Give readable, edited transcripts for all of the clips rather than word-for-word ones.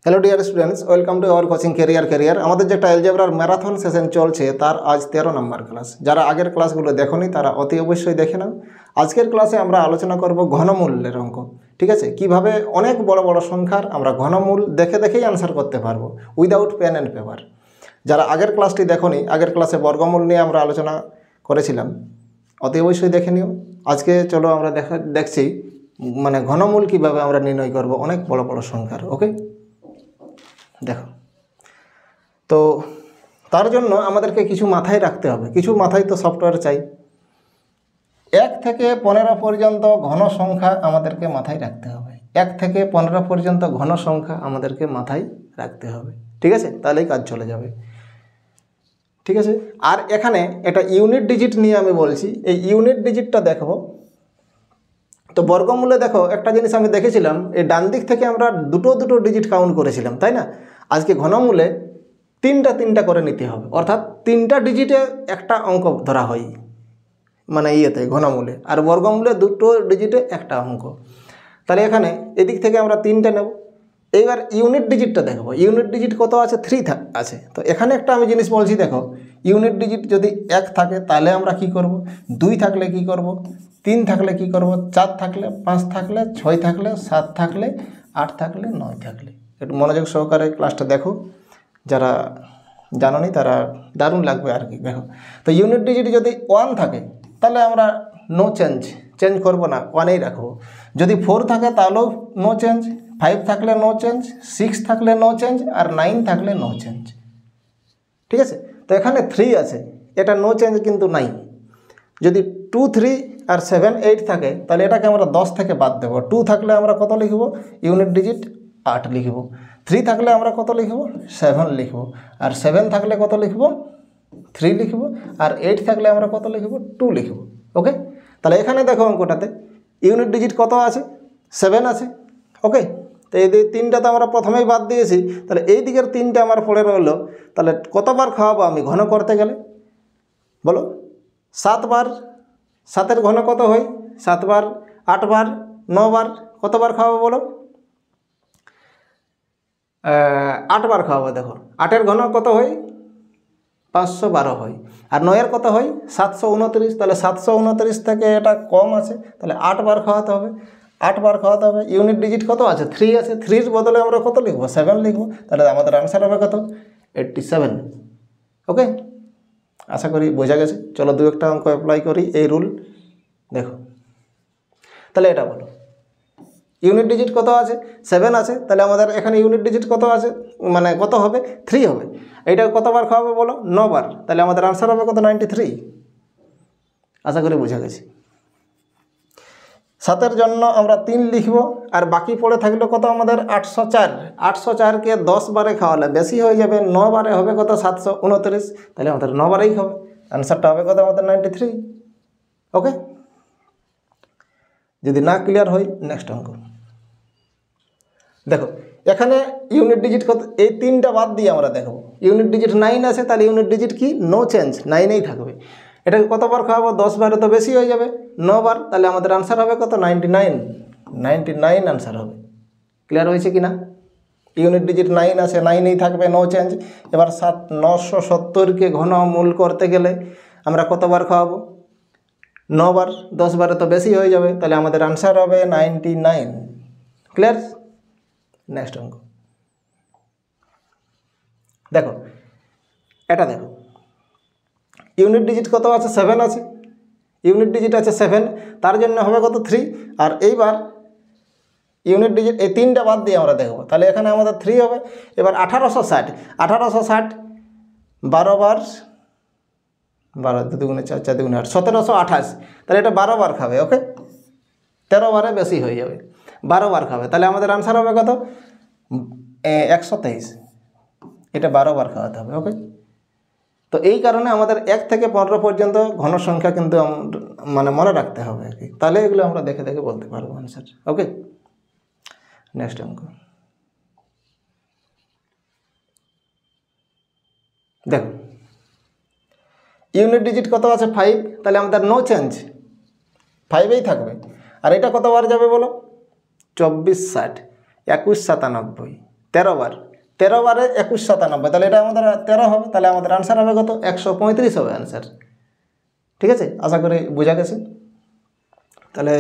Hello dear students, welcome to our coaching career. আমাদের যেটা অ্যালজেব্রার marathon session চলছে তার আজ 13 নম্বর ক্লাস। যারা আগের ক্লাসগুলো দেখোনি তারা অতি অবশ্যই দেখে নাও। আজকের ক্লাসে আমরা আলোচনা করব ঘনমূলের অঙ্ক। ঠিক আছে, কিভাবে অনেক বড় বড় সংখ্যার আমরা ঘনমূল দেখেই আনসার করতে পারবো উইদাউট পেন অ্যান্ড পেপার। যারা আগের ক্লাসটি দেখোনি, আগের ক্লাসে বর্গমূল নিয়ে আমরা আলোচনা করেছিলাম, অতি অবশ্যই দেখে নিও। আজকে চলো আমরা দেখছি মানে ঘনমূল কিভাবে আমরা নির্ণয় করব অনেক বড় বড় সংখ্যার। ওকে, দেখো, তো তার জন্য আমাদেরকে কিছু মাথায় রাখতে হবে, কিছু মাথায় তো সফটওয়্যার চাই। 1 থেকে 15 পর্যন্ত ঘন সংখ্যা আমাদেরকে মাথায় রাখতে হবে। 1 থেকে 15 পর্যন্ত ঘন সংখ্যা আমাদেরকে মাথায় রাখতে হবে। ঠিক আছে, তাহলেই কাজ চলে যাবে। ঠিক আছে, আর এখানে এটা ইউনিট ডিজিট নিয়ে আমি বলছি। এই ইউনিট ডিজিটটা দেখো তো বর্গমূলে দেখো একটা জিনিস আমি দেখেছিলাম, এই ডান দিক থেকে আমরা দুটো ডিজিট কাউন্ট করেছিলাম, তাই না? আজকে ঘনমূলে তিনটা করে নিতে হবে, অর্থাৎ 3টা ডিজিটে একটা অঙ্ক ধরা হয় মানে ইয়েতে ঘনমূলে, আর বর্গমূলে 2টো ডিজিটে একটা অঙ্ক। তাহলে এখানে এদিক থেকে আমরা 3টে নেব। এইবার ইউনিট ডিজিটটা দেখব, ইউনিট ডিজিট কত আছে? 3 আছে। তো এখানে একটা আমি জিনিস বলছি, দেখো, ইউনিট ডিজিট যদি 1 থাকে তাহলে আমরা কি করব, 2 থাকলে কি করব, 3 থাকলে কি করব, 4 থাকলে, 5 থাকলে, 6 থাকলে, 7 থাকলে, 8 থাকলে, 9 থাকলে। একটু মনোযোগ সহকারে ক্লাসটা দেখো, যারা জানোনি তারা দারুণ লাগবে আর কি। দেখো, তো ইউনিট ডিজিট যদি 1 থাকে তাহলে আমরা নো চেঞ্জ করব না, 1এই রাখবো। যদি 4 থাকে তাহলেও নো চেঞ্জ, 5 থাকলে নো চেঞ্জ, 6 থাকলে নো চেঞ্জ, আর 9 থাকলে নো চেঞ্জ। ঠিক আছে, তো এখানে 3 আছে, এটা নো চেঞ্জ কিন্তু নাই। যদি 2, 3 আর 7, 8 থাকে তাহলে এটাকে আমরা 10 থেকে বাদ দেবো। 2 থাকলে আমরা কত লিখব? ইউনিট ডিজিট 8 লিখব। 3 থাকলে আমরা কত লিখব? 7 লিখব। আর 7 থাকলে কত লিখব? 3 লিখব। আর 8 থাকলে আমরা কত লিখব? 2 লিখব। ওকে, তাহলে এখানে দেখো অঙ্কটাতে ইউনিট ডিজিট কত আছে? 7 আছে। ওকে, তো এই 3টা তো আমরা প্রথমেই বাদ দিয়েছি, তাহলে এই দিকের 3টা আমার পড়ে রইল। তাহলে কতবার খাওয়াবো আমি ঘন করতে গেলে বলো? 7 বার। 7-এর ঘন কত হয়? 7 বার, 8 বার, 9 বার। কতবার খাওয়াবো বলো? 8 বার খাওয়াবো। দেখো, 8-এর ঘন কত হয়? 512 হয়। আর 9-এর কত হয়? 729। তাহলে 729 থেকে এটা কম আছে, তাহলে 8 বার খাওয়াতে হবে। 8 বার খাওয়াতে হবে। ইউনিট ডিজিট কত আছে? 3 আছে। 3-এর বদলে আমরা কত লিখবো? 7 লিখবো। তাহলে আমাদের আনসার হবে কত? 87। ওকে, আশা করি বোঝা গেছে। চলো 2-একটা অঙ্ক অ্যাপ্লাই করি এই রুল। দেখো, তাহলে এটা বলো, ইউনিট ডিজিট কত আছে? 7 আছে। তাহলে আমাদের এখানে ইউনিট ডিজিট কত আছে, মানে কত হবে? 3 হবে। এইটা কতবার খাওয়াবে বলো? 9 বার। তাহলে আমাদের আনসার হবে কত? 93। আশা করি বোঝা গেছে। 7-এর জন্য আমরা 3 লিখব, আর বাকি পড়ে থাকলে কত আমাদের? 804। 804কে 10 বারে খাওয়ালে বেশি হয়ে যাবে, 9 বারে হবে কত? 729। তাহলে আমাদের 9 বারেই হবে। আনসারটা হবে কত আমাদের? 93। ওকে, যদি না ক্লিয়ার হয় নেক্সট অঙ্ক দেখো। এখানে ইউনিট ডিজিট কত? এই 3টা বাদ দিয়ে আমরা দেখব। ইউনিট ডিজিট 9 আছে, তাহলে ইউনিট ডিজিট কি? নো চেঞ্জ, 9এই থাকবে। এটাকে কতবার খাওয়াবো? 10 বারে তো বেশি হয়ে যাবে, 9 বার। তাহলে আমাদের আনসার হবে কত? 99 আনসার হবে। ক্লিয়ার হয়েছে কি না? ইউনিট ডিজিট 9 আছে, 9এই থাকবে, নো চেঞ্জ। এবার 970কে ঘনমূল করতে গেলে আমরা কতবার খাওয়াবো? 9 বার। 10 বারে তো বেশি হয়ে যাবে, তাহলে আমাদের আনসার হবে 99। ক্লিয়ার? নেক্সট অঙ্ক দেখো, এটা দেখো, ইউনিট ডিজিট কত আছে? 7 আছে। ইউনিট ডিজিট আছে 7, তার জন্য হবে কত? 3। আর এইবার ইউনিট ডিজিট এই 3টা বাদ দিয়ে আমরা দেখব, তাহলে এখানে আমাদের 3 হবে। এবার 1860, 12 বার, 12 2 গুণে 4, 4 2 গুণে 8, 1728। তাহলে এটা 12 বার খাবে। ওকে, 13 বারে বেশি হয়ে যাবে, 12 বার খাবে। তাহলে আমাদের আনসার হবে কত? 123। এটা 12 বার খাওয়াতে হবে। ওকে, তো এই কারণে আমাদের 1 থেকে 15 পর্যন্ত ঘন সংখ্যা কিন্তু মানে মনে রাখতে হবে আর কি। তাহলে এগুলো আমরা দেখে দেখে বলতে পারবো আনসার। ওকে, নেক্সট অঙ্ক দেখো, ইউনিট ডিজিট কত আছে? 5। তাহলে আমাদের নো চেঞ্জ, 5এই থাকবে। আর এটা কতবার যাবে বলো? 24 60, 21 97। 13 বার, 13 বারে 21 97, তাহলে এটা আমাদের 13 হবে, তাহলে আমাদের আনসার হবে কত? 135 হবে আনসার। ঠিক আছে, আশা করি বোঝা গেছে। তাহলে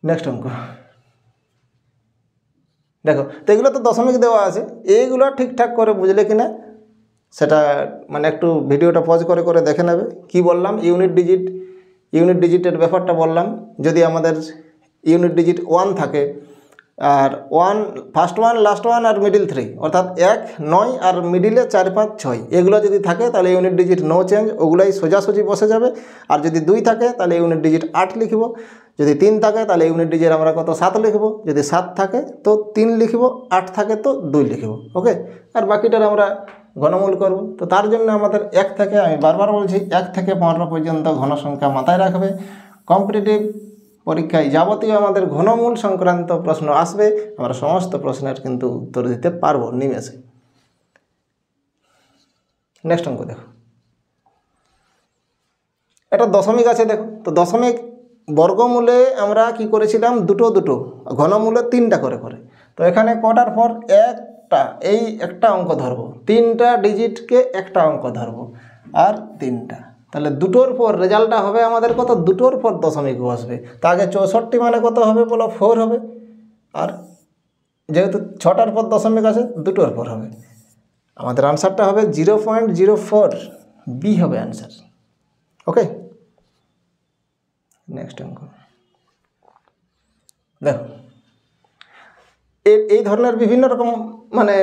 নেক্সট অঙ্ক দেখো, তো এগুলো তো দশমিক দেওয়া আছে, এইগুলো ঠিকঠাক করে বুঝলে কিনা সেটা মানে একটু ভিডিওটা পজ করে করে দেখে নেবে। কি বললাম? ইউনিট ডিজিটের ব্যাপারটা বললাম। যদি আমাদের ইউনিট ডিজিট 1 থাকে আর 1 ফার্স্ট 1 লাস্ট 1 আর মিডিল 3, অর্থাৎ 1 9 আর মিডিলে 4 5 6, এগুলো যদি থাকে তাহলে ইউনিট ডিজিট নো চেঞ্জ, ওগুলাই সোজাসুজি বসে যাবে। আর যদি 2 থাকে তাহলে ইউনিট ডিজিট 8 লিখব, যদি 3 থাকে তাহলে ইউনিট ডিজিট আমরা কত? 7 লিখব, যদি 7 থাকে তো 3 লিখব, 8 থাকে তো 2 লিখব। ওকে, আর বাকিটার আমরা ঘনমূল করব। তো তার জন্য আমাদের 1 থেকে, আমি বারবার বলছি, 1 থেকে 15 পর্যন্ত ঘন সংখ্যা মাথায় রাখবে। কম্পিটিটিভ পরীক্ষায় যাবতীয় আমাদের ঘনমূল সংক্রান্ত প্রশ্ন আসবে, আমরা সমস্ত প্রশ্নের কিন্তু উত্তর দিতে পারবো নিমেষে। নেক্সট অঙ্ক দেখো, এটা দশমিক আছে দেখো। তো দশমিক বর্গমূলে আমরা কি করেছিলাম? দুটো দুটো, ঘনমূলে 3টা করে করে। তো এখানে কটার পর একটা, এই একটা অঙ্ক ধরবো, 3টা ডিজিটকে একটা অঙ্ক ধরবো আর 3টা, তাহলে দুটোর পর রেজাল্টটা হবে আমাদের কত? দুটোর পর দশমিক বসবে। তা আগে 64 মানে কত হবে বলো? 4 হবে। আর যেহেতু 6টার পর দশমিক আছে, দুটোর পর হবে। আমাদের আনসারটা হবে 0.04, বি হবে আনসার। ওকে, নেক্সট অঙ্ক দেখো, এই ধরনের বিভিন্ন রকম মানে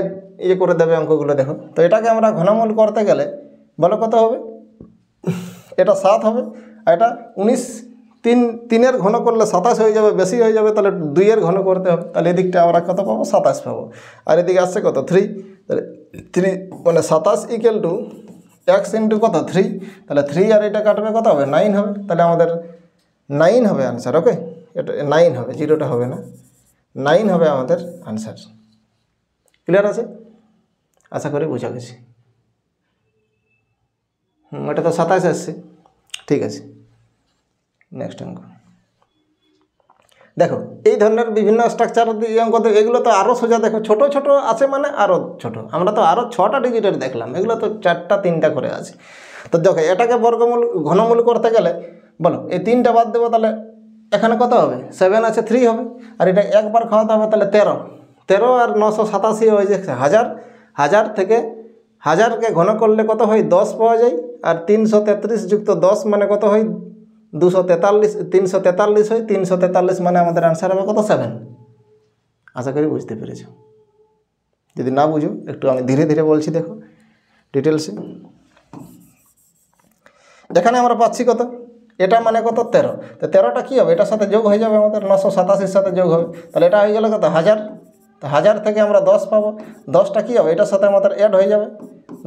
ইয়ে করে দেবে অঙ্কগুলো দেখো। তো এটাকে আমরা ঘনমূল করতে গেলে বলো কত হবে? এটা 7 হবে, আর এটা 19। 3-3-এর ঘন করলে 27 হয়ে যাবে, বেশি হয়ে যাবে, তাহলে 2-এর ঘন করতে হবে। তাহলে এদিকটা আমরা কত পাবো? 27 পাবো। আর এদিকে আসছে কত? 3। তাহলে 3 মানে 27 ইকুয়াল টু x ইন্টু কত? 3। তাহলে 3 আর এটা কাটবে, কত হবে? 9 হবে। তাহলে আমাদের 9 হবে আনসার। ওকে, এটা 9 হবে, 0টা হবে না, 9 হবে আমাদের আনসার। ক্লিয়ার আছে? আশা করি বোঝা গেছে। এটা তো 27 আসছে, ঠিক আছে। নেক্সট অঙ্ক দেখো, এই ধরনের বিভিন্ন স্ট্রাকচার অঙ্ক, এগুলো তো আরও সোজা। দেখো, ছোট ছোট আছে মানে আরও ছোট, আমরা তো আরও 6টা ডিজিটের দেখলাম, এগুলো তো 4টা 3টা করে আছে। তো দেখো, এটাকে বর্গমূল ঘনমূল করতে গেলে বলো এই 3টা বাদ দেবো, তাহলে এখানে কত হবে? 7 আছে, 3 হবে। আর এটা একবার খাওয়াতে হবে, তাহলে 13 আর 987 হয়ে যাচ্ছে 1000। 1000 থেকে 1000কে ঘন করলে কত হয়? 10 পাওয়া যায়। আর 333 যুক্ত 10 মানে কত হয়? 243। 343 হয়, 343 মানে আমাদের আনসার হবে কত? 7। আশা করি বুঝতে পেরেছ। যদি না বুঝো একটু আমি ধীরে ধীরে বলছি, দেখো ডিটেলসে। এখানে আমরা পাচ্ছি কত? এটা মানে কত? 13। তো 13টা কী হবে? এটার সাথে যোগ হয়ে যাবে, আমাদের 987-র সাথে যোগ হবে। তাহলে এটা হয়ে গেল কত? 1000। তো 1000 থেকে আমরা 10 পাবো। 10টা কী হবে? এটার সাথে আমাদের অ্যাড হয়ে যাবে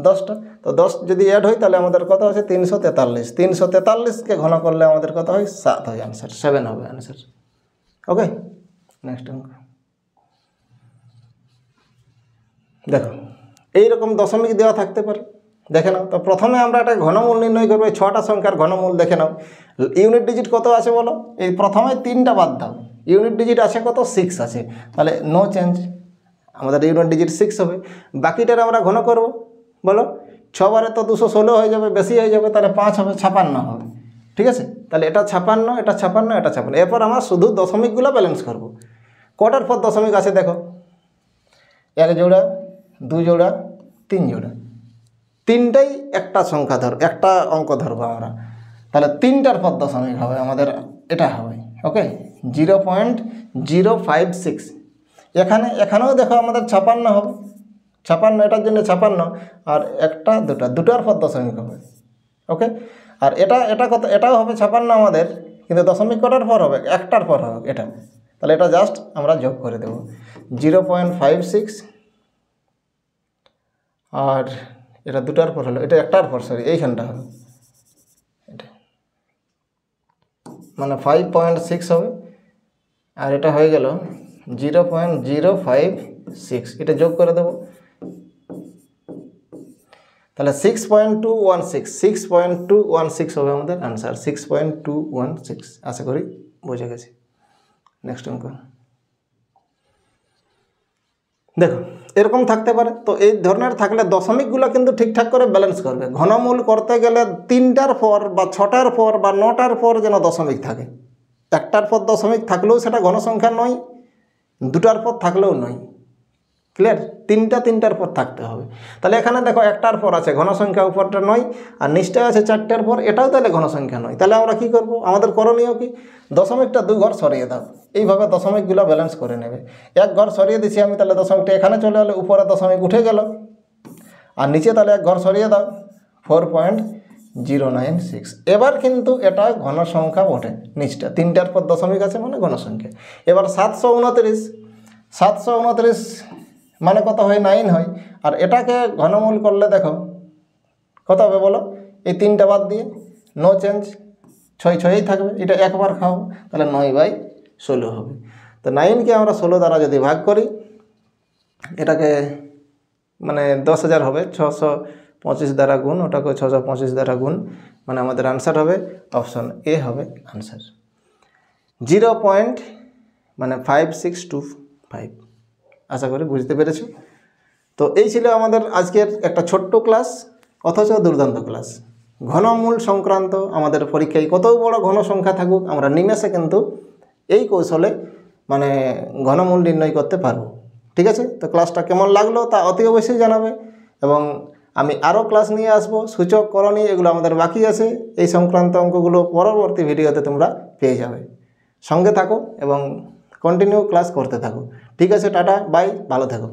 10টা। তো 10 যদি অ্যাড হয় তাহলে আমাদের কত হচ্ছে? 343। 343কে ঘন করলে আমাদের কত হয়? 7 হয় আনসার, 7 হবে আনসার। ওকে, নেক্সট অঙ্ক দেখো, এইরকম দশমিক দেওয়া থাকতে পারে, দেখে নাও। তো প্রথমে আমরা একটা ঘনমূল নির্ণয় করবো, এই 6টা সংখ্যার ঘনমূল দেখে নাও। ইউনিট ডিজিট কত আছে বলো? এই প্রথমে 3টা বাদ দাও, ইউনিট ডিজিট আছে কত? 6 আছে, তাহলে নো চেঞ্জ, আমাদের ইউনিট ডিজিট 6 হবে। বাকিটার আমরা ঘন করব, বলো 6 বারে তো 216 হয়ে যাবে, বেশি হয়ে যাবে, তাহলে 5 হবে, 56 হবে। ঠিক আছে, তাহলে এটা 56, এটা 56, এটা 56। এরপর আমরা শুধু দশমিকগুলো ব্যালেন্স করব। কটার পর দশমিক আছে দেখো? 1 জোড়া, 2 জোড়া, 3 জোড়া। 3টাই একটা সংখ্যা একটা অঙ্ক ধরবো আমরা, তাহলে 3টার পর দশমিক হবে আমাদের, এটা হবে। ওকে, 0.056। এখানেও দেখো আমাদের 56 হবে, 56, এটার জন্য 56। আর একটা দুটার পর দশমিক হবে। ওকে, আর এটা কত? এটাও হবে 56 আমাদের, কিন্তু দশমিক কটার পর হবে? একটার পর হবে এটা। তাহলে এটা জাস্ট আমরা যোগ করে দেব 0.56। আর এটা দুটার পর হলো, এটা একটার পর, সরি এইখানটা হলো, এটা মানে 5.6 হবে। আর এটা হয়ে গেল 0.056, এটা যোগ করে দেব, তাহলে 6.216 হবে আমাদের আনসার, 6.216। আশা করি বোঝা গেছে। নেক্সট অঙ্ক দেখো এরকম থাকতে পারে। তো এই ধরনের থাকলে দশমিকগুলো কিন্তু ঠিকঠাক করে ব্যালেন্স করবে। ঘনমূল করতে গেলে 3টার পর বা 6টার পর বা 9টার পর যেন দশমিক থাকে। 1টার পর দশমিক থাকলেও সেটা ঘনসংখ্যা নয়, 2টার পর থাকলেও নয়। ক্লিয়ার? 3টার পর থাকতে হবে। তাহলে এখানে দেখো 1টার পর আছে ঘনসংখ্যা, উপরটা নয়, আর নিচটা আছে 4টার পর, এটাও তাহলে ঘনসংখ্যা নয়। তাহলে আমরা কি করব? আমাদের করণীয় কি? দশমিকটা 2 ঘর সরিয়ে দাও। এইভাবে দশমিকগুলো ব্যালেন্স করে নেবে। 1 ঘর সরিয়ে দিচ্ছি আমি, তাহলে দশমিকটা এখানে চলে এলো, উপরে দশমিক উঠে গেল। আর নিচে তাহলে 1 ঘর সরিয়ে দাও, 4.096। এবার কিন্তু এটা ঘনসংখ্যা বটে। নিচটা 3টার পর দশমিক আছে মানে ঘনসংখ্যা। এবার 729 মানে কত হয়? 9 হয়। আর এটাকে ঘনমূল করলে দেখো কত হবে বলো? এই 3টা বাদ দিয়ে নো চেঞ্জ, 6 থাকবে। এটা একবার খাও, তাহলে 9/16 হবে। তো 9কে আমরা 16 দ্বারা যদি ভাগ করি, এটাকে মানে 10,000 হবে। 625 দ্বারা গুণ, ওটাকে 625 দ্বারা গুণ, মানে আমাদের আনসার হবে অপশন এ হবে আনসার। 0.5625। আশা করি বুঝতে পেরেছো। তো এই ছিল আমাদের আজকের একটা ছোট্ট ক্লাস, অথচ দুর্দান্ত ক্লাস। ঘনমূল সংক্রান্ত আমাদের পরীক্ষায় কত বড় ঘন সংখ্যা থাকুক, আমরা নিমেষে কিন্তু এই কৌশলে মানে ঘনমূল নির্ণয় করতে পারবো। ঠিক আছে? তো ক্লাসটা কেমন লাগলো তা অতি অবশ্যই জানাবে। এবং আমি আরও ক্লাস নিয়ে আসবো, সূচক, করণী, এগুলো আমাদের বাকি আছে। এই সংক্রান্ত অঙ্কগুলো পরবর্তী ভিডিওতে তোমরা পেয়ে যাবে। সঙ্গে থাকো এবং কন্টিনিউ ক্লাস করতে থাকো। ঠিক আছে, টাটা, বাই, ভালো থাকো।